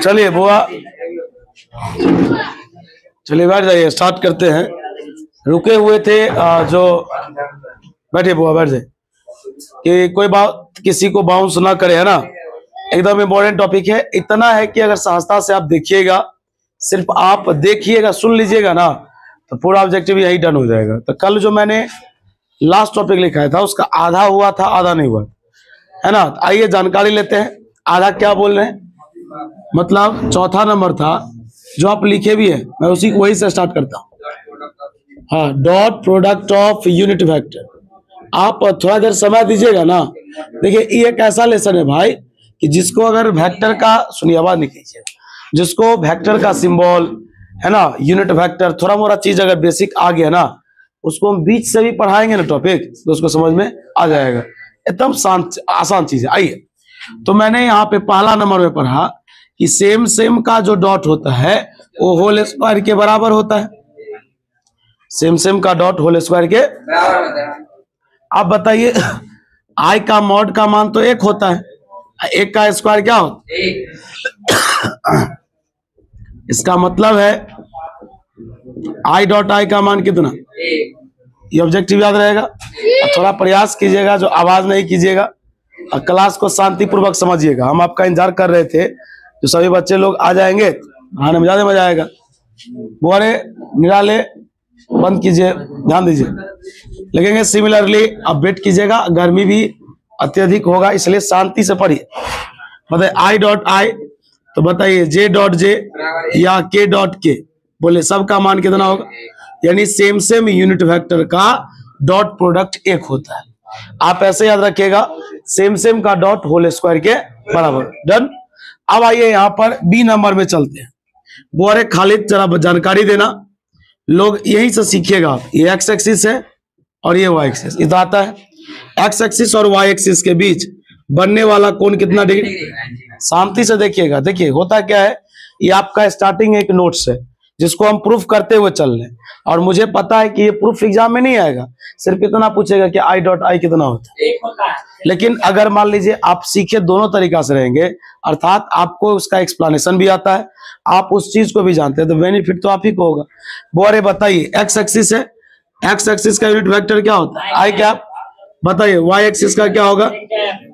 चलिए बुआ, चलिए बैठ जाइए, स्टार्ट करते हैं। रुके हुए थे जो, बैठिए बुआ, बैठ जाइए कि कोई बात किसी को बाउंस ना करे, है ना। एकदम इम्पोर्टेंट टॉपिक है। इतना है कि अगर सहजता से आप देखिएगा, सिर्फ आप देखिएगा, सुन लीजिएगा ना, तो पूरा ऑब्जेक्टिव यही डन हो जाएगा। तो कल जो मैंने लास्ट टॉपिक लिखा था उसका आधा हुआ था, आधा नहीं हुआ, है ना। आइए जानकारी लेते हैं। आधा क्या बोल रहे हैं, मतलब चौथा नंबर था जो आप लिखे भी है, मैं उसी वही से स्टार्ट करता हूँ। हाँ, dot product of unit vector. आप थोड़ा देर समय दीजिएगा ना। देखिए ये एक ऐसा लेसन है भाई कि जिसको अगर वेक्टर का, सुनिए आवाज नहीं कीजिए, जिसको वेक्टर का सिंबल, है ना, यूनिट वेक्टर, थोड़ा मोड़ा चीज अगर बेसिक आ गया ना, उसको हम बीच से भी पढ़ाएंगे ना टॉपिक, तो उसको समझ में आ जाएगा। एकदम आसान चीज है। आइए, तो मैंने यहाँ पे पहला नंबर में पढ़ा कि सेम सेम का जो डॉट होता है वो होल स्क्वायर के बराबर होता है। सेम सेम का डॉट होल स्क्वायर के बराबर होता है। आप बताइए, आई का मॉड का मान तो 1 होता है, 1 का स्क्वायर क्या होता है? 1। इसका मतलब है आई डॉट आई का मान कितना? 1। ये ऑब्जेक्टिव याद रहेगा। थोड़ा प्रयास कीजिएगा, जो आवाज नहीं कीजिएगा, और क्लास को शांतिपूर्वक समझिएगा। हम आपका इंतजार कर रहे थे, जो सभी बच्चे लोग आ जाएंगे आने में ज्यादा मजा आएगा। बोरे निराले बंद कीजिए, ध्यान दीजिए, लिखेंगे सिमिलरली। अब वेट कीजिएगा, गर्मी भी अत्यधिक होगा, इसलिए शांति से पढ़िए। बताइए आई डॉट आई, तो बताइए जे डॉट जे या के डॉट के, बोले सबका मान कितना होगा? यानी सेम सेम यूनिट वेक्टर का डॉट प्रोडक्ट 1 होता है। आप ऐसे याद रखिएगा, सेम सेम का डॉट होल स्क्वायर के बराबर। डन। अब आइए यहाँ पर बी नंबर में चलते हैं। बोरे खालिद जरा जानकारी देना, लोग यहीं से सीखिएगा। आप ये एक्स एक्सिस है और ये वाई एक्सिस, इधर आता है। एक्स एक्सिस और वाई एक्सिस के बीच बनने वाला कोण कितना डिग्री? शांति से देखिएगा। देखिए होता क्या है, ये आपका स्टार्टिंग एक नोट्स है जिसको हम प्रूफ करते हुए चल रहे हैं, और मुझे पता है कि ये प्रूफ एग्जाम में नहीं आएगा, सिर्फ इतना पूछेगा कि आई डॉट आई कितना होता है। लेकिन अगर मान लीजिए आप सीखे दोनों तरीका से रहेंगे, अर्थात आपको उसका एक्सप्लेनेशन भी आता है, आप उस चीज को भी जानते हैं, तो बेनिफिट तो आप ही को होगा। बोरे बताइए, एक्स एक्सिस है, एक्स एक्सिस का यूनिट वेक्टर क्या होता है? आई कैप। बताइए वाई एक्सिस का क्या होगा?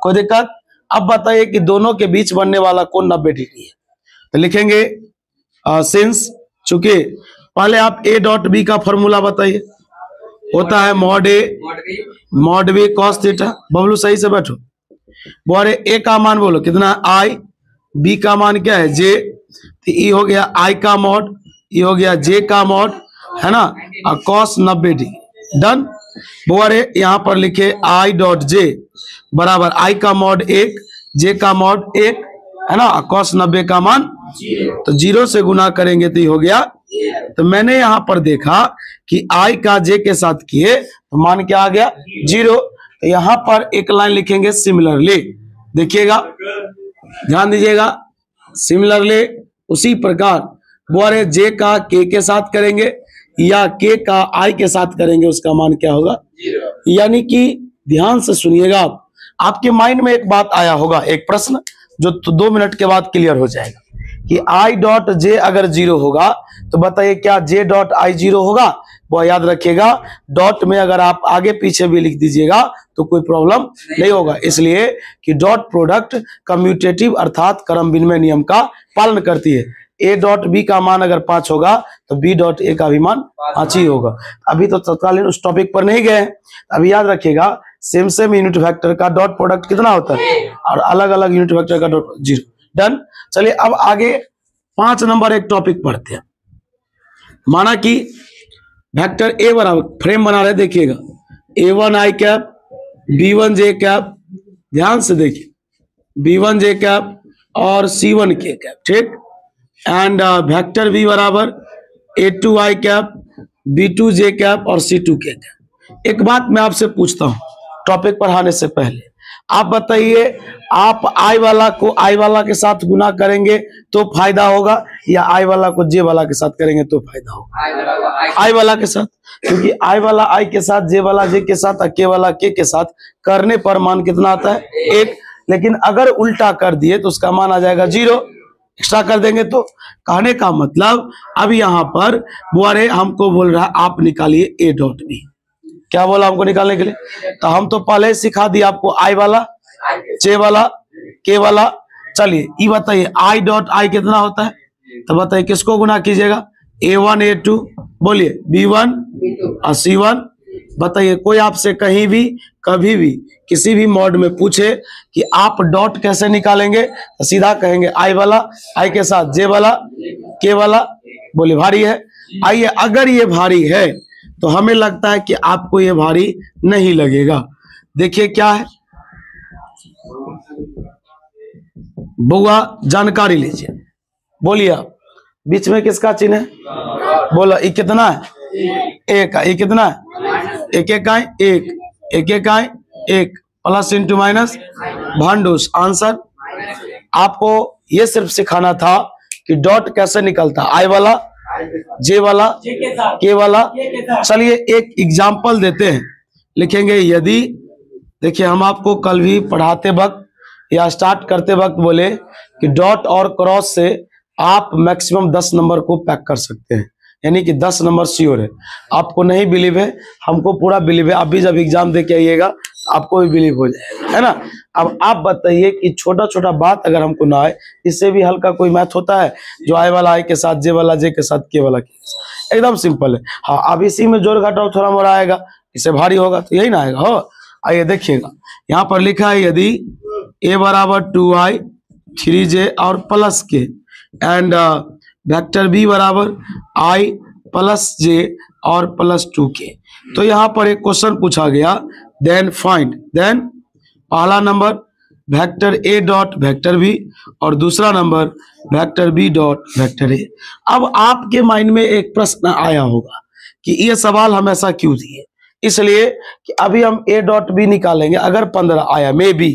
कोई दिक्कत? अब बताइए कि दोनों के बीच बनने वाला कोण 90 डिग्री है, तो लिखेंगे सिंस, चूंकि पहले आप ए डॉट बी का फॉर्मूला बताइए, होता है mod A mod B cos theta. Bablu सही से बैठो। बोरे ए का मान बोलो कितना? आई। बी का मान क्या है? जे। तो ये हो गया आई का मॉड, ये हो गया जे का मॉड, है ना, और कॉस 90 डिग्री। डन। बोरे यहाँ पर लिखे आई डॉट जे बराबर आई का मॉड 1, जे का मॉड 1, है ना, कॉस 90 का मान, तो 0 से गुना करेंगे तो ये हो गया। तो मैंने यहां पर देखा कि आई का जे के साथ किए तो मान क्या आ गया? 0। तो यहां पर एक लाइन लिखेंगे सिमिलरली। देखिएगा, ध्यान दीजिएगा, सिमिलरली उसी प्रकार बोरे जे का के साथ करेंगे या के का आई के साथ करेंगे, उसका मान क्या होगा? 0। यानी कि ध्यान से सुनिएगा, आप आपके माइंड में एक बात आया होगा, एक प्रश्न जो 2 मिनट के बाद क्लियर हो जाएगा कि आई डॉट जे अगर 0 होगा तो बताइए क्या जे डॉट आई 0 होगा? वो याद रखिएगा, डॉट में अगर आप आगे पीछे भी लिख दीजिएगा तो कोई प्रॉब्लम नहीं होगा, इसलिए कि डॉट प्रोडक्ट कम्यूटेटिव अर्थात क्रम विनिमय नियम का पालन करती है। ए डॉट बी का मान अगर 5 होगा तो बी डॉट ए का भी मान 5 ही होगा। अभी तो तत्कालीन उस टॉपिक पर नहीं गए, अभी याद रखिएगा सेम सेम यूनिट वेक्टर का डॉट प्रोडक्ट कितना होता है और अलग अलग यूनिट वेक्टर का डॉट 0। डन। चलिए अब आगे 5 नंबर एक टॉपिक पढ़ते हैं। माना कि वेक्टर ए बराबर फ्रेम बना रहे, देखिएगा a1 आई कैप, b1 जे कैप, ध्यान से देखिए, b1 जे कैप और c1 के कैप, ठीक। एंड वेक्टर b बराबर a2 आई कैप, b2 जे कैप और c2 के कैप। एक बात मैं आपसे पूछता हूं टॉपिक पढ़ाने से पहले, आप बताइए, आप आई वाला को आई वाला के साथ गुना करेंगे तो फायदा होगा या आई वाला को जे वाला के साथ करेंगे तो फायदा होगा? आई वाला के साथ, क्योंकि आई वाला आई के साथ, जे वाला जे के साथ, के वाला के साथ करने पर मान कितना आता है? 1। लेकिन अगर उल्टा कर दिए तो उसका मान आ जाएगा 0, एक्स्ट्रा कर देंगे तो। कहने का मतलब अब यहाँ पर बुआरे हमको बोल रहा है आप निकालिए ए डॉट बी। क्या बोला हमको निकालने के लिए? तो हम तो पहले ही सिखा दिया आपको आई वाला, जे वाला, के वाला। चलिए ये बताइए आई डॉट आई कितना होता है? तो बताइए किसको गुना कीजिएगा? A1 A2 बोलिए B1 और C1। बताइए कोई आपसे कहीं भी कभी भी किसी भी मोड में पूछे कि आप डॉट कैसे निकालेंगे तो सीधा कहेंगे आई वाला, आई के साथ जे वाला, के वाला। बोलिए भारी है। आइए अगर ये भारी है तो हमें लगता है कि आपको ये भारी नहीं लगेगा। देखिए क्या है, बुआ जानकारी लीजिए। बोलिए आप बीच में किसका चिन्ह है? बोला ये कितना है? एक। ये कितना है? एक एक आए एक, एक एक आए एक, प्लस इंटू माइनस भांडूस। आंसर आपको ये सिर्फ सिखाना था कि डॉट कैसे निकलता, आई वाला, जे वाला, के वाला। चलिए एक एग्जाम्पल देते हैं, लिखेंगे यदि। देखिए हम आपको कल भी पढ़ाते वक्त या स्टार्ट करते वक्त बोले कि डॉट और क्रॉस से आप मैक्सिमम 10 नंबर को पैक कर सकते हैं, यानी कि 10 नंबर श्योर है। आपको नहीं बिलीव है, हमको पूरा बिलीव है। आप भी जब एग्जाम दे के आइएगा तो आपको भी बिलीव हो जाएगा, है ना। अब आप बताइए कि छोटा छोटा बात अगर हमको ना आए, इससे भी हल्का कोई मैथ होता है जो आई वाला आई के साथ, जे वाला जे के साथ, के वाला के साथ, एकदम सिंपल है। हाँ अब इसी में जोड़ घटाव थोड़ा मोड़ा आएगा, इससे भारी होगा तो यही ना आएगा। हो आइए देखिएगा, यहाँ पर लिखा है यदि a बराबर 2i 3j और प्लस के एंड वेक्टर b बराबर i प्लस j और प्लस 2k। तो यहाँ पर एक क्वेश्चन पूछा गया, देन फाइंड। देन पहला number vector a dot vector b और दूसरा number vector b dot vector a। अब आपके माइंड में एक प्रश्न आया होगा कि ये सवाल हमेशा क्यों दिए? इसलिए कि अभी हम a डॉट b निकालेंगे, अगर 15 आया मे बी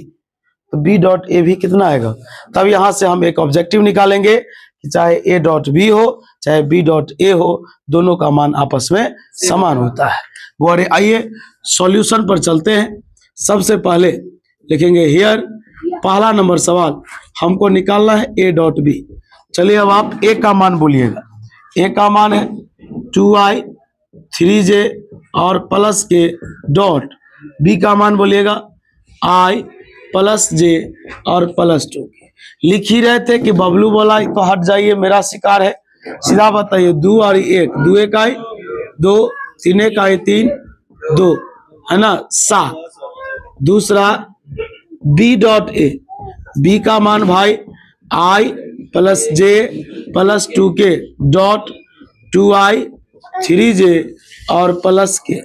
तो b डॉट a भी कितना आएगा। तब यहां से हम एक ऑब्जेक्टिव निकालेंगे कि चाहे a डॉट b हो चाहे b डॉट a हो, दोनों का मान आपस में समान होता है। वो अरे आइए सॉल्यूशन पर चलते हैं। सबसे पहले लिखेंगे हियर, पहला नंबर सवाल हमको निकालना है a डॉट b। चलिए अब आप a का मान बोलिएगा। a का मान है 2i 3j और प्लस के डॉट, b का मान बोलिएगा i प्लस जे और प्लस 2। लिख ही रहे थे कि बबलू बोला तो हट जाइए, मेरा शिकार है। सीधा बताइए 2 और 1, 2 1 आई 2, 3 1 आई 3 2, है ना 7। दूसरा बी डॉट ए, बी का मान भाई I plus J plus 2k dot 2i 3j और प्लस के।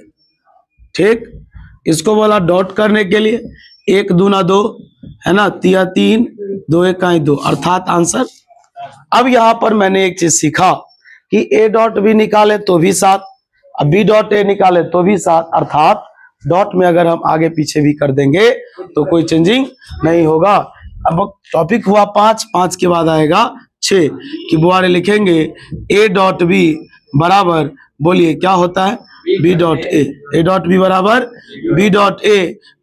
ठीक, इसको बोला डॉट करने के लिए 1 दूना 2, है ना, 3 2 1 2, अर्थात आंसर। अब यहाँ पर मैंने एक चीज सीखा कि a डॉट बी निकाले तो भी 7, अब b डॉट a निकाले तो भी 7, अर्थात डॉट में अगर हम आगे पीछे भी कर देंगे तो कोई चेंजिंग नहीं होगा। अब टॉपिक हुआ 5, 5 के बाद आएगा 6 कि बुआरे लिखेंगे a डॉट बी बराबर, बोलिए क्या होता है, b dot a। a dot B बराबर b डॉट a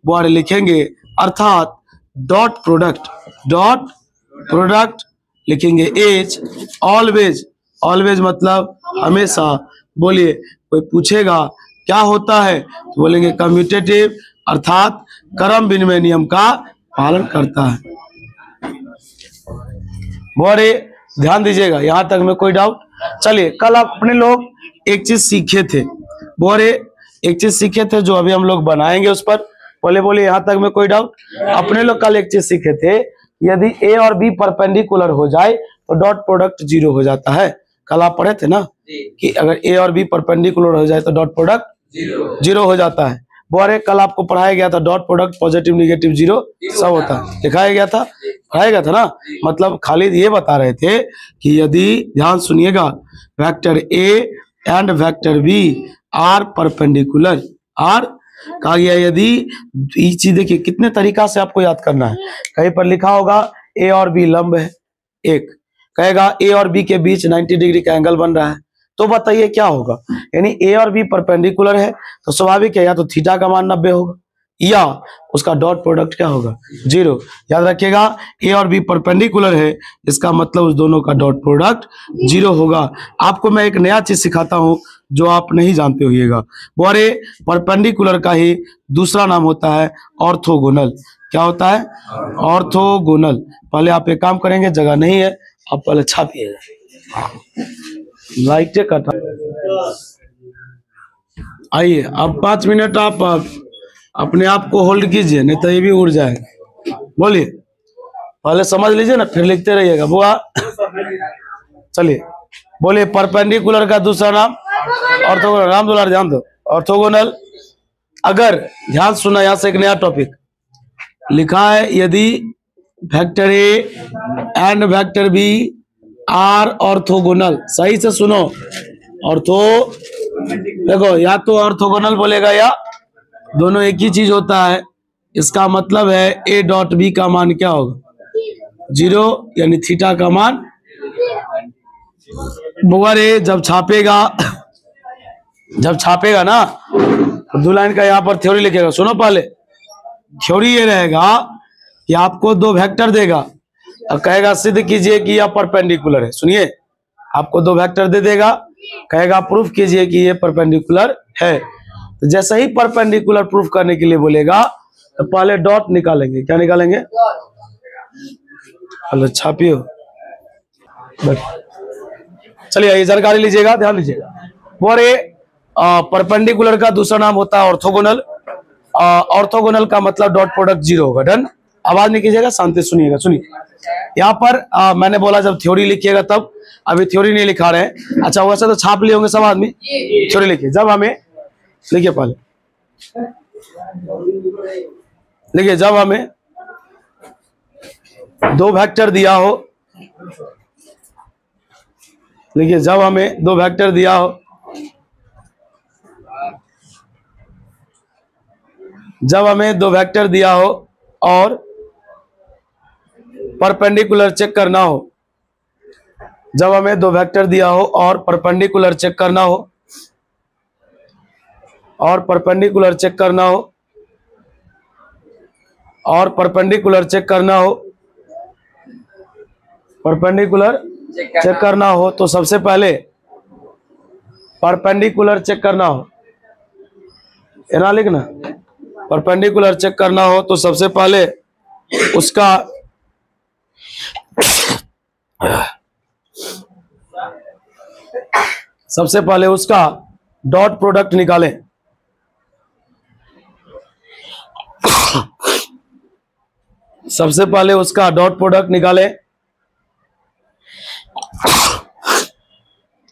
बुआरे लिखेंगे, अर्थात डॉट प्रोडक्ट लिखेंगे एज ऑलवेज। ऑलवेज मतलब हमेशा। बोलिए कोई पूछेगा क्या होता है तो बोलेंगे कम्यूटेटिव, अर्थात क्रम विनिमय नियम का पालन करता है। बोरे ध्यान दीजिएगा, यहां तक में कोई डाउट? चलिए कल अपने लोग एक चीज सीखे थे, बोरे एक चीज सीखे थे जो अभी हम लोग बनाएंगे उस पर। बोले यहां तक में कोई डाउट? अपने लोग कल एक चीज सीखे थे, यदि a और b परपेंडिकुलर हो जाए तो डॉट प्रोडक्ट 0 हो जाता है। कल आप पढ़े थे ना कि अगर a और b परपेंडिकुलर हो जाए तो डॉट प्रोडक्ट 0 हो जाता है। बोरे कल आपको पढ़ाया गया था डॉट प्रोडक्ट पॉजिटिव नेगेटिव 0 सब होता है, दिखाया गया था, पढ़ाया गया था ना। मतलब खालिद ये बता रहे थे कि यदि, ध्यान सुनिएगा, vector a and vector b are perpendicular, are कहा गया यदि, ये चीज देखिए कितने तरीका से आपको याद करना है। कहीं पर लिखा होगा a और b लंब है, एक कहेगा a और b के बीच 90 डिग्री का एंगल बन रहा है, तो बताइए क्या होगा। यानी a और b परपेंडिकुलर है तो स्वाभाविक है या तो थीटा का मान 90 होगा या उसका डॉट प्रोडक्ट क्या होगा, 0। याद रखिएगा ए और बी परपेंडिकुलर है, इसका मतलब उस दोनों का डॉट प्रोडक्ट 0 होगा। आपको मैं एक नया चीज सिखाता हूं जो आप नहीं जानते होइएगा। बोरे परपेंडिकुलर का ही दूसरा नाम होता है ऑर्थोगोनल। क्या होता है, ऑर्थोगोनल। पहले आप एक काम करेंगे, जगह नहीं है, आप पहले छापिएगा। लाइटे कटा। आइए अब 5 मिनट आप अपने आप को होल्ड कीजिए, नहीं तो ये भी उड़ जाएगा। बोलिए, पहले समझ लीजिए ना, फिर लिखते रहिएगा बुआ। चलिए बोलिए, परपेंडिकुलर का दूसरा नाम ऑर्थोगोनल। राम दुलार ध्यान दो, ऑर्थोगोनल। अगर ध्यान सुना, यहां से एक नया टॉपिक लिखा है, यदि vector A and vector B are orthogonal. सही से सुनो, देखो या तो ऑर्थोगोनल बोलेगा या दोनों एक ही चीज होता है। इसका मतलब है ए डॉट बी का मान क्या होगा, 0, यानी थीटा का मान। बुआ रे जब छापेगा ना, तो 2 लाइन का यहाँ पर थ्योरी लिखेगा। सुनो, पहले थ्योरी ये रहेगा कि आपको 2 वेक्टर देगा और कहेगा सिद्ध कीजिए कि यह परपेंडिकुलर है। सुनिए, आपको 2 वेक्टर दे देगा, कहेगा प्रूफ कीजिए कि ये परपेंडिकुलर है। तो जैसे ही परपेंडिकुलर प्रूफ करने के लिए बोलेगा तो पहले डॉट निकालेंगे। क्या निकालेंगे, पहले छापियो। चलिए ये जानकारी लीजिएगा, ध्यान लीजिएगा। और ये परपेंडिकुलर का दूसरा नाम होता है ऑर्थोगोनल। ऑर्थोगोनल का मतलब डॉट प्रोडक्ट 0 होगा। डन। आवाज नहीं कीजिएगा, शांति सुनिएगा। सुनिए, यहाँ पर मैंने बोला जब थ्योरी लिखिएगा तब, अभी थ्योरी नहीं लिखा रहे हैं। अच्छा, वैसे तो छाप लिए होंगे सब आदमी, थ्योरी लिखिए। जब हमें लिखिए, पहले लिखिए, जब हमें 2 वेक्टर दिया हो, लिखिए, जब हमें 2 वेक्टर दिया हो, जब हमें 2 वेक्टर दिया हो और परपेंडिकुलर चेक करना हो, जब हमें 2 वेक्टर दिया हो और परपेंडिकुलर चेक करना हो, और परपेंडिकुलर चेक करना हो, और परपेंडिकुलर चेक करना हो, परपेंडिकुलर चेक करना हो, तो सबसे पहले परपेंडिकुलर चेक करना हो, ये ना लिखना, परपेंडिकुलर चेक करना हो तो सबसे पहले उसका डॉट प्रोडक्ट निकालें। सबसे पहले उसका डॉट प्रोडक्ट निकालें।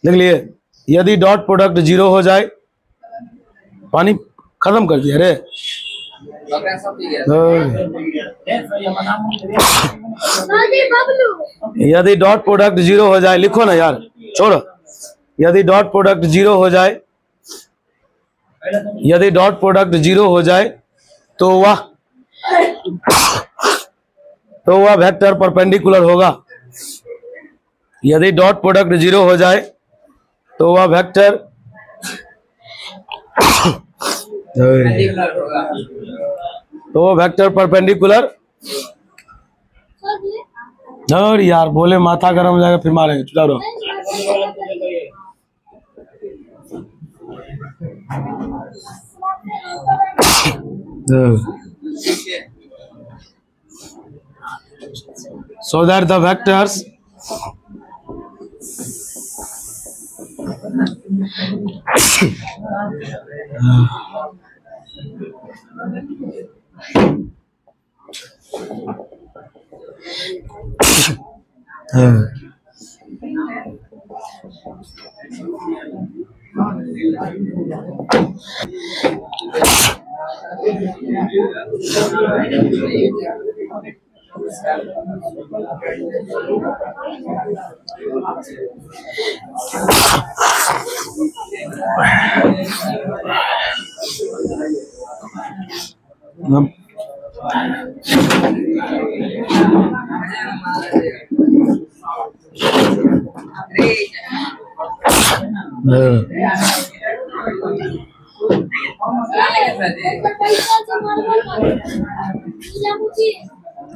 देख लिए, यदि डॉट प्रोडक्ट 0 हो जाए, पानी खत्म कर दिया रे। यदि डॉट प्रोडक्ट 0 हो जाए, लिखो ना यार, छोड़ो। यदि डॉट प्रोडक्ट 0 हो जाए, यदि डॉट प्रोडक्ट 0 हो जाए तो वह वेक्टर परपेंडिकुलर होगा। यदि डॉट प्रोडक्ट 0 हो जाए तो वह वेक्टर परपेंडिकुलर। और यार बोले माथा गर्म हो जाएगा, फिर मारेंगे। चलो so that the vectors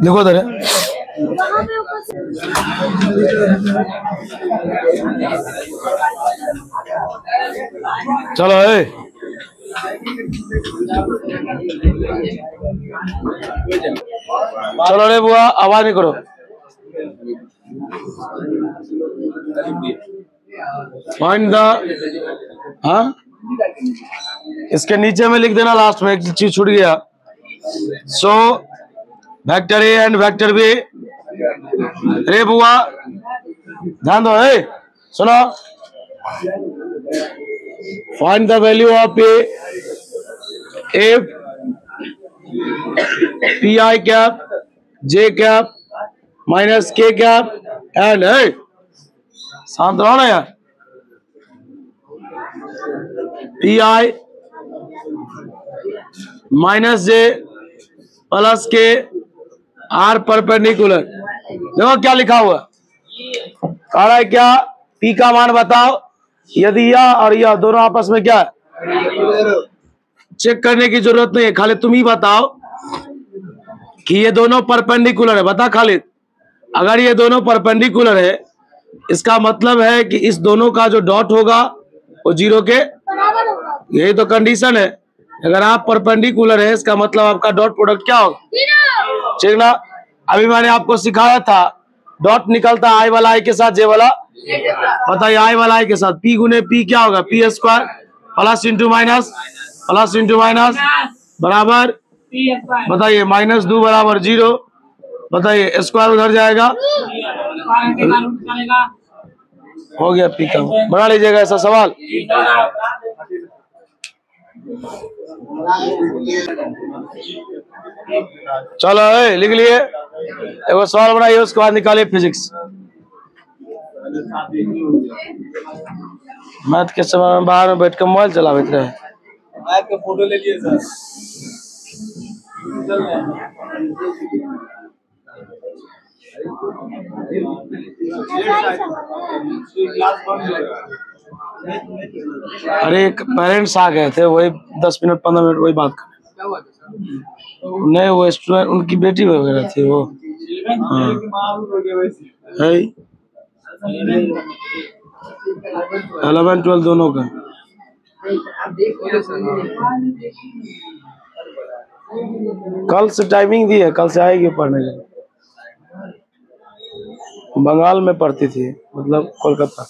देखो इधर है। चलो चलो रे बुआ, आवाज नहीं करो। फाइंड द, हाँ इसके नीचे में लिख देना, लास्ट में एक चीज छूट गया। So vector A and vector B. रे बुआ ध्यान दो, सुनो। Find the value of A if P I cap J cap minus K cap and, शांत रहो ना यार। P I minus J plus K are perpendicular. देखो क्या लिखा हुआ, कह रहा है क्या, पी का मान बताओ यदि यह और यह दोनों आपस में क्या चेक करने की जरूरत नहीं है, खाली तुम ही बताओ कि ये दोनों परपेंडिकुलर है। बता खालिद, अगर ये दोनों परपेंडिकुलर है इसका मतलब है कि इस दोनों का जो डॉट होगा वो जीरो के यही तो कंडीशन है। अगर आप परपेंडिकुलर है इसका मतलब आपका डॉट प्रोडक्ट क्या होगा, ठीक ना। अभी मैंने आपको सिखाया था डॉट निकलता आई वाला आई के साथ जे वाला, बताइए आई वाला आई के साथ पी गुने पी क्या होगा, P square plus into minus बराबर, बताइए माइनस 2 बराबर 0, बताइए स्क्वायर उधर जाएगा, हो गया पी का। बना लीजिएगा ऐसा सवाल। चलो लिख लिए, एगो सवाल बनाइए उसके बाद निकालिए फिजिक्स। मैथ के समय में बाहर में बैठ कर मोबाइल चलाते रहे। मैथ का फोटो ले लिए सर। अरे पेरेंट्स आ गए थे, वही 10 मिनट 15 मिनट वही बात कर, नहीं वो स्टूडेंट उनकी बेटी वगैरह थी वो, हाँ 11 12 दोनों का। कल से टाइमिंग दी है, कल से आएगी पढ़ने के लिए। बंगाल में पढ़ती थी, मतलब कोलकाता।